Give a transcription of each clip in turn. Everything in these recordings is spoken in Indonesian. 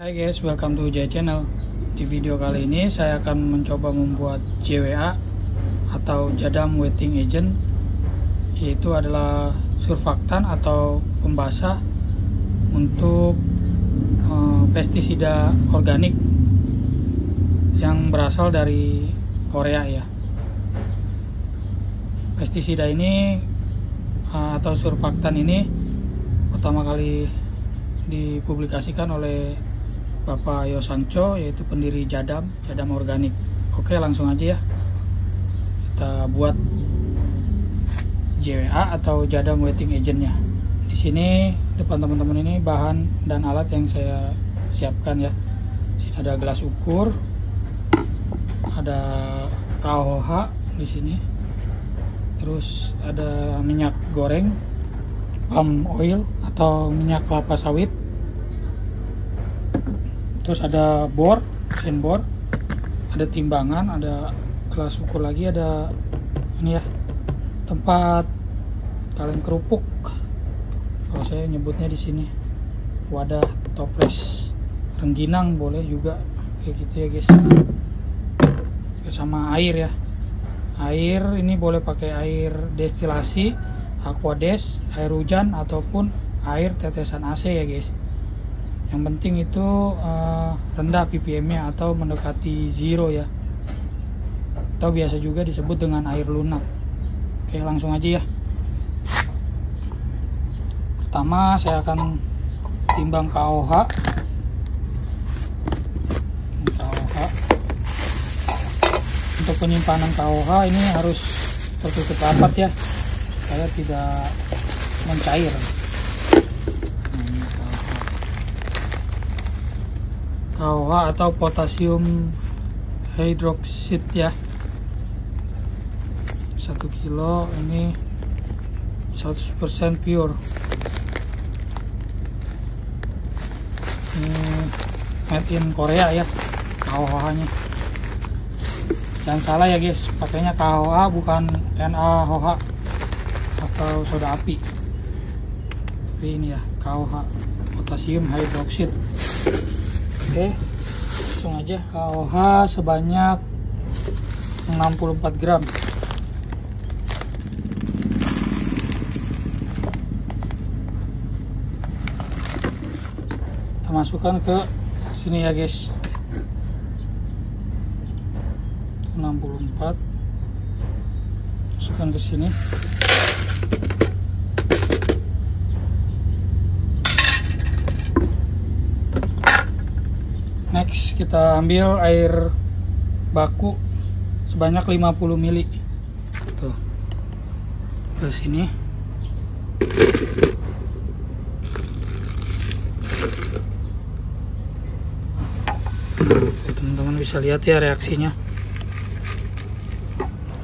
Hai guys, welcome to Ujaya Channel. Di video kali ini saya akan mencoba membuat JWA atau Jadam Wetting Agent, yaitu adalah surfaktan atau pembasah untuk pestisida organik yang berasal dari Korea ya. Pestisida ini atau surfaktan ini pertama kali dipublikasikan oleh Bapak Yosangcho, yaitu pendiri Jadam Organik. Oke, langsung aja ya kita buat JWA atau Jadam Wetting Agentnya. Di sini depan teman-teman ini bahan dan alat yang saya siapkan ya. Sini ada gelas ukur, ada KOH di sini, terus ada minyak goreng, palm oil atau minyak kelapa sawit. Terus ada bor, mesin bor, ada timbangan, ada gelas ukur lagi, ada ini ya, tempat kalian kerupuk. Kalau saya nyebutnya di sini wadah toples, rengginang boleh juga kayak gitu ya guys. Sama air ya. Air ini boleh pakai air destilasi, aquades, air hujan ataupun air tetesan AC ya guys. Yang penting itu rendah ppm-nya atau mendekati zero ya, atau biasa juga disebut dengan air lunak. Oke, langsung aja ya. Pertama saya akan timbang KOH. Untuk penyimpanan KOH ini harus tertutup rapat ya, supaya tidak mencair. KOH atau potasium hydroxide ya, 1 kilo ini 100% pure. Ini made in Korea ya KOH nya. Jangan salah ya guys, pakainya KOH bukan NaOH atau soda api. Tapi ini ya KOH, potasium hydroxide. Oke, langsung aja. KOH sebanyak 64 gram. Kita masukkan ke sini ya guys. 64. Masukkan ke sini. Next kita ambil air baku sebanyak 50 ml. Tuh. Ke sini. Teman-teman bisa lihat ya reaksinya.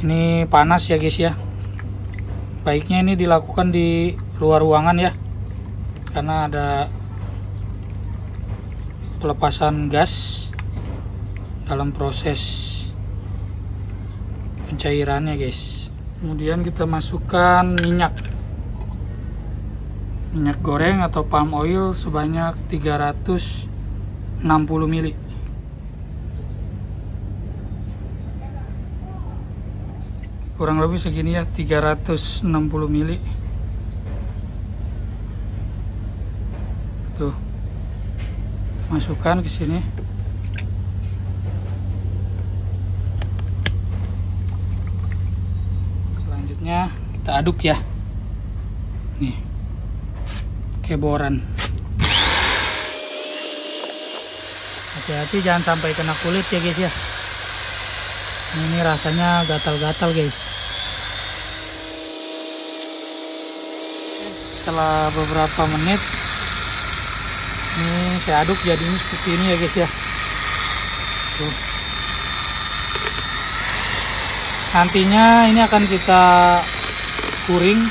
Ini panas ya guys ya. Baiknya ini dilakukan di luar ruangan ya, karena ada pelepasan gas dalam proses pencairannya guys. Kemudian kita masukkan minyak goreng atau palm oil sebanyak 360 ml. Kurang lebih segini ya, 360 ml. Tuh, masukkan ke sini. Selanjutnya kita aduk ya. Nih, keboran. Hati-hati jangan sampai kena kulit ya guys ya. Ini rasanya gatal-gatal guys. Setelah beberapa menit ini saya aduk jadinya seperti ini ya guys ya. Tuh. Nantinya ini akan kita kuring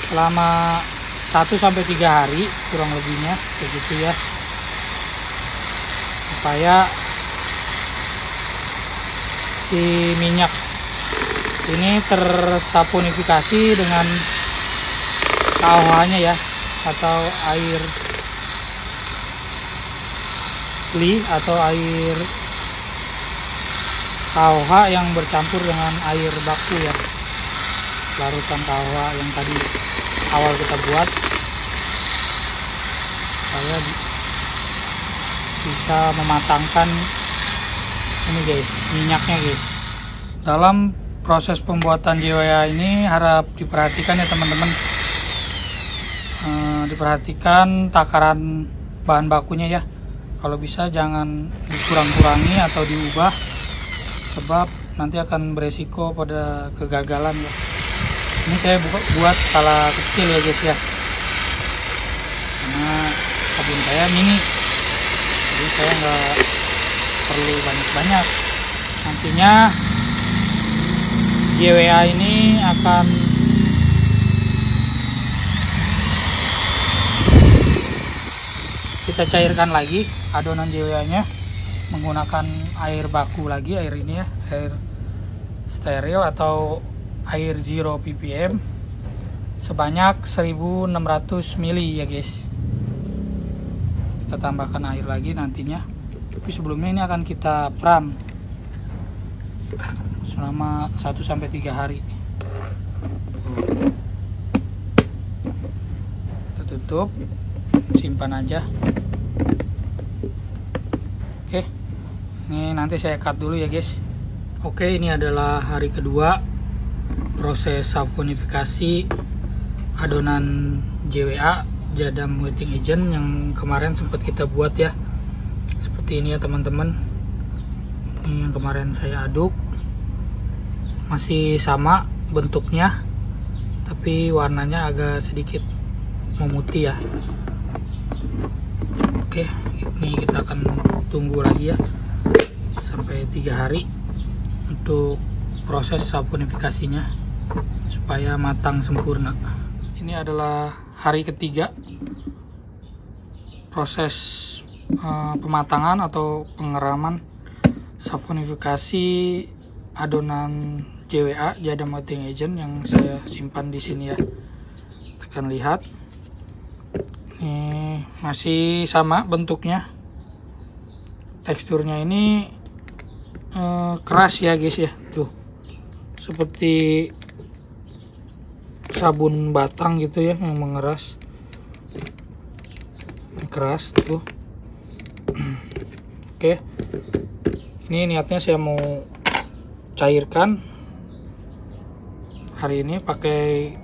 selama 1-3 hari kurang lebihnya begitu ya, supaya si minyak ini tersaponifikasi dengan KOH nya ya, atau air asli atau air KOH yang bercampur dengan air baku ya, larutan KOH yang tadi awal kita buat, supaya bisa mematangkan ini guys, minyaknya guys. Dalam proses pembuatan JWA ini harap diperhatikan ya teman-teman, diperhatikan takaran bahan bakunya ya. Kalau bisa jangan dikurang-kurangi atau diubah, sebab nanti akan beresiko pada kegagalan ya. Ini saya buat skala kecil ya guys ya, karena sabun saya mini, jadi saya nggak perlu banyak-banyak. Nantinya JWA ini akan kita cairkan lagi adonan JWA nya menggunakan air baku lagi, air ini ya, air steril atau air 0 ppm sebanyak 1600 ml ya guys. Kita tambahkan air lagi nantinya, tapi sebelumnya ini akan kita pram selama 1-3 hari. Kita tutup, simpan aja. Oke, ini nanti saya cut dulu ya guys. Oke, ini adalah hari kedua proses saponifikasi adonan JWA, Jadam Wetting Agent, yang kemarin sempat kita buat ya. Seperti ini ya teman-teman. Ini yang kemarin saya aduk, masih sama bentuknya, tapi warnanya agak sedikit memutih ya. Oke, ini kita akan tunggu lagi ya sampai 3 hari untuk proses saponifikasinya supaya matang sempurna. Ini adalah hari ketiga proses pematangan atau pengeraman saponifikasi adonan JWA, Jadam Wetting Agent, yang saya simpan di sini ya. Kita akan lihat, ini masih sama bentuknya, teksturnya ini keras ya guys ya, tuh seperti sabun batang gitu ya yang mengeras, keras tuh. Oke, ini niatnya saya mau cairkan hari ini pakai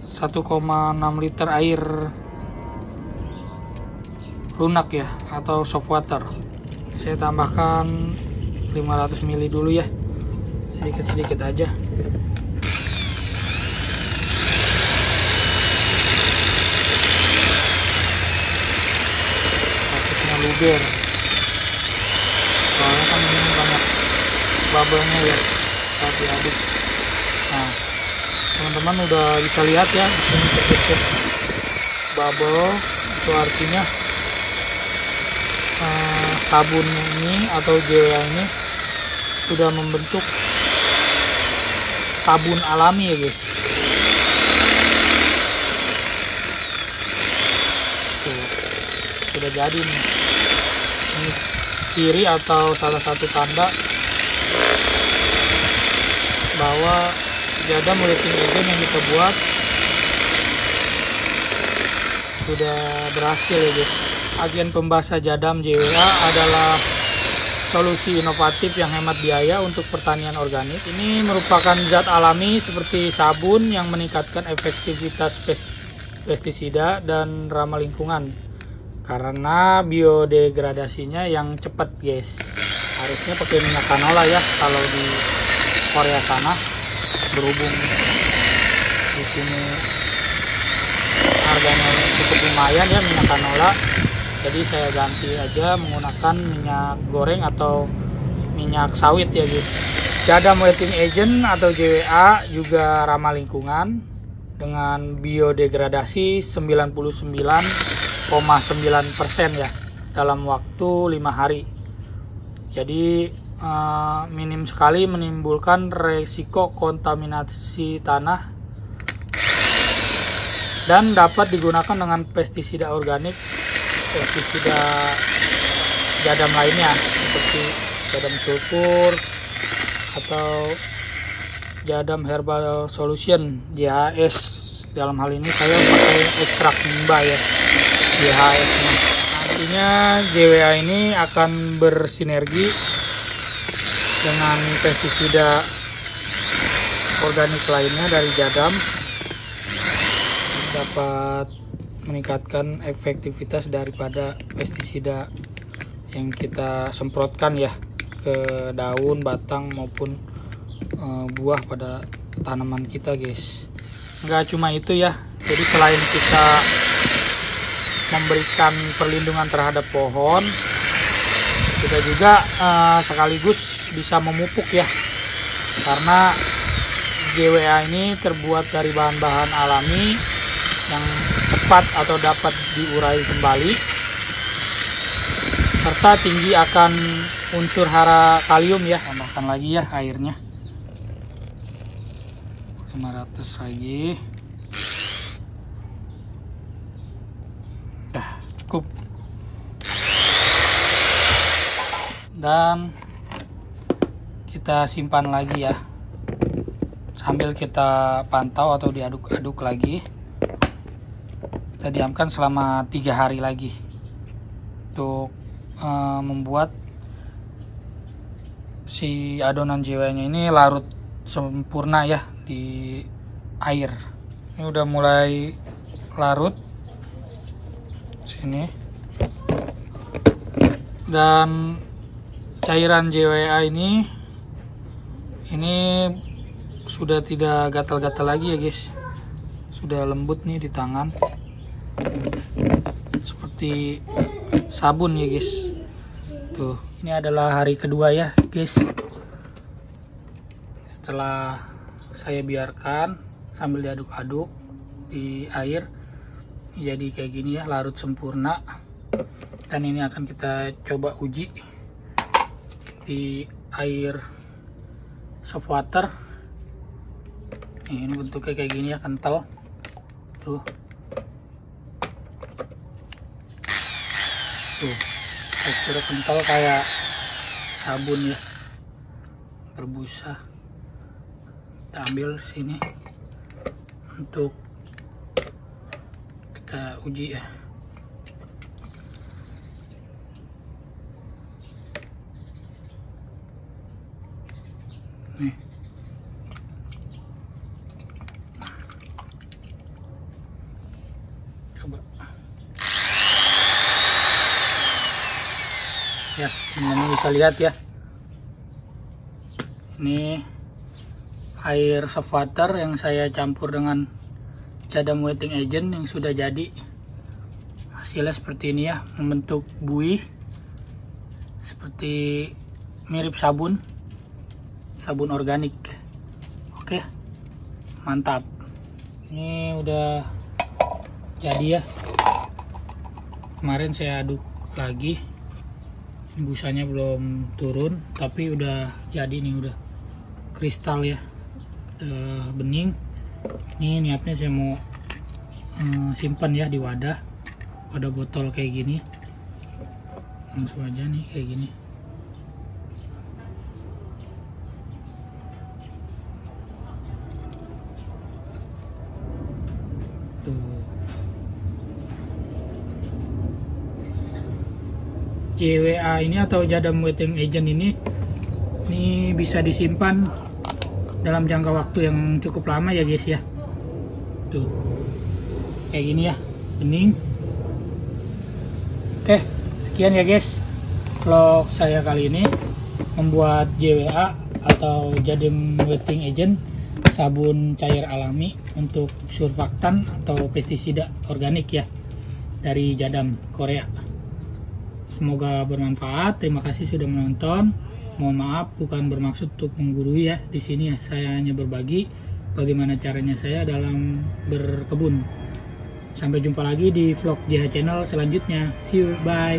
1,6 liter air lunak ya, atau soap water. Saya tambahkan 500 ml dulu ya, sedikit-sedikit aja. Takutnya luber, soalnya kan ini banyak bubble-nya ya saat diaduk. Nah, teman-teman udah bisa lihat ya, di sini tertutup bubble, itu artinya sabun ini atau JWA ini sudah membentuk sabun alami ya guys. Tuh, sudah jadi nih. Ini ciri atau salah satu tanda bahwa Jadam Wetting Agent yang kita buat sudah berhasil ya guys. Agen pembasah Jadam JWA adalah solusi inovatif yang hemat biaya untuk pertanian organik. Ini merupakan zat alami seperti sabun yang meningkatkan efektivitas pestisida dan ramah lingkungan karena biodegradasinya yang cepat guys. Harusnya pakai minyak canola ya kalau di Korea sana, berhubung di sini harganya cukup lumayan ya minyak canola. Jadi saya ganti aja menggunakan minyak goreng atau minyak sawit ya guys. Jadam Wetting Agent atau JWA juga ramah lingkungan dengan biodegradasi 99,9% ya dalam waktu 5 hari. Jadi minim sekali menimbulkan resiko kontaminasi tanah dan dapat digunakan dengan pestisida organik pestisida jadam lainnya seperti jadam sulfur atau jadam herbal solution JHS. Dalam hal ini saya pakai ekstrak nimba ya, JHS nya. Nantinya JWA ini akan bersinergi dengan pestisida organik lainnya dari jadam, dapat meningkatkan efektivitas daripada pestisida yang kita semprotkan ya ke daun, batang maupun buah pada tanaman kita, guys. Nggak cuma itu ya, jadi selain kita memberikan perlindungan terhadap pohon, kita juga sekaligus bisa memupuk ya, karena JWA ini terbuat dari bahan-bahan alami yang tepat atau dapat diurai kembali, serta tinggi akan unsur hara kalium ya. Tambahkan lagi ya airnya 500 lagi. Dah cukup. Dan kita simpan lagi ya, sambil kita pantau atau diaduk-aduk lagi. Kita diamkan selama 3 hari lagi untuk membuat si adonan JWA-nya ini larut sempurna ya di air. Ini udah mulai larut sini, dan cairan JWA ini sudah tidak gatal-gatal lagi ya guys, sudah lembut nih di tangan seperti sabun ya guys. Tuh, ini adalah hari kedua ya guys, setelah saya biarkan sambil diaduk-aduk di air, jadi kayak gini ya, larut sempurna. Dan ini akan kita coba uji di air soft water. Ini bentuknya kayak gini ya, kental tuh. Tuh, teksturnya kental kayak sabun ya, berbusa. Kita ambil sini untuk kita uji ya. Nih, coba ya, teman-teman bisa lihat ya, ini air soft water yang saya campur dengan jadam wetting agent yang sudah jadi. Hasilnya seperti ini ya, membentuk buih seperti mirip sabun organik. Oke, mantap. Ini udah jadi ya, kemarin saya aduk lagi, busanya belum turun tapi udah jadi nih, udah kristal ya, udah bening. Ini niatnya saya mau simpan ya di wadah botol kayak gini, langsung aja nih kayak gini. Tuh, JWA ini atau jadam wetting agent ini bisa disimpan dalam jangka waktu yang cukup lama ya guys ya. Tuh, kayak gini ya, bening. Oke, sekian ya guys vlog saya kali ini membuat JWA atau jadam wetting agent, sabun cair alami untuk surfaktan atau pestisida organik ya dari jadam Korea. Semoga bermanfaat. Terima kasih sudah menonton. Mohon maaf, bukan bermaksud untuk menggurui ya. Di sini ya saya hanya berbagi bagaimana caranya saya dalam berkebun. Sampai jumpa lagi di vlog JH Channel selanjutnya. See you, bye.